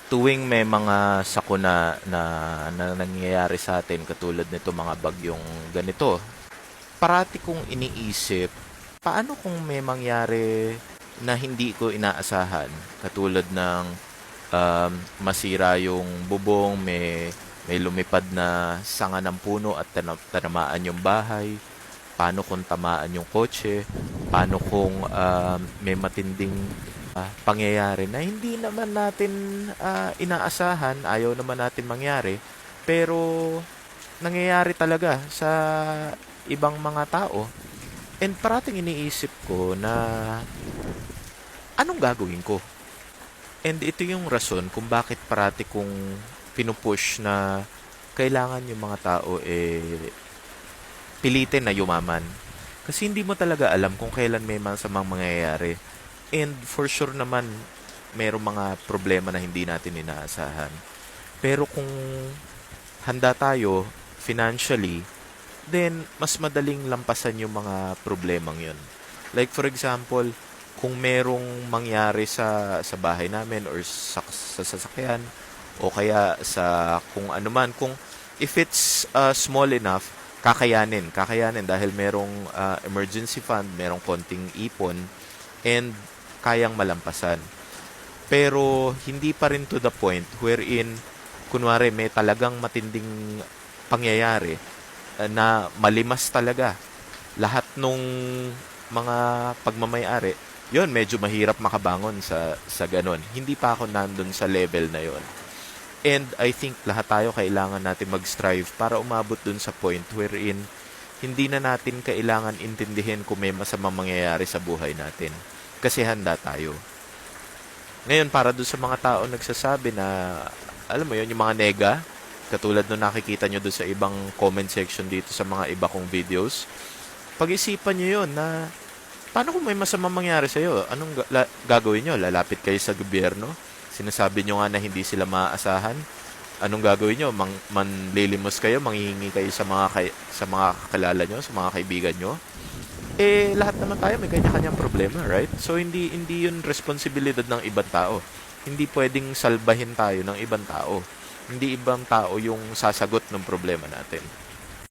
Tuwing may mga sakuna na nangyayari sa atin katulad nito mga bagyong ganito, parati kong iniisip, paano kung may mangyari na hindi ko inaasahan? Katulad ng masira yung bubong, may lumipad na sanga ng puno at tanamaan yung bahay. Paano kung tamaan yung kotse? Paano kung may matinding pangyayari na hindi naman natin inaasahan, ayaw naman natin mangyari, pero nangyayari talaga sa ibang mga tao. And parating iniisip ko na anong gagawin ko? And ito yung rason kung bakit parati kong pinupush na kailangan yung mga tao pilitin na yumaman. Kasi hindi mo talaga alam kung kailan may masamang mangyayari. And for sure naman, merong mga problema na hindi natin inaasahan. Pero kung handa tayo financially, then mas madaling lampasan yung mga problemang yun. Like for example, kung merong mangyari sa bahay namin or sa sasakyan o kaya sa kung ano man, kung if it's small enough, kakayanin dahil merong emergency fund, merong konting ipon and kayang malampasan. Pero hindi pa rin to the point wherein kunwari may talagang matinding pangyayari na malimas talaga lahat nung mga pagmamayari. Yon, medyo mahirap makabangon sa ganon. Hindi pa ako nandun sa level na yon. And I think lahat tayo kailangan natin mag-strive para umabot dun sa point wherein hindi na natin kailangan intindihin kung may masamang mangyayari sa buhay natin. Kasi handa tayo. Ngayon, para doon sa mga tao nagsasabi na, alam mo yun, yung mga nega, katulad nung nakikita nyo doon sa ibang comment section dito sa mga iba kong videos, pag-isipan nyo yun na, paano kung may masamang mangyari sa'yo? Anong gagawin nyo? Lalapit kayo sa gobyerno? Sinasabi nyo nga na hindi sila maaasahan? Anong gagawin nyo? Manlilimos kayo? Manghihingi kayo sa mga kakilala nyo? Sa mga kaibigan nyo? Lahat naman tayo may kanya-kanyang problema, right? So, hindi yun responsibilidad ng ibang tao. Hindi pwedeng salbahin tayo ng ibang tao. Hindi ibang tao yung sasagot ng problema natin.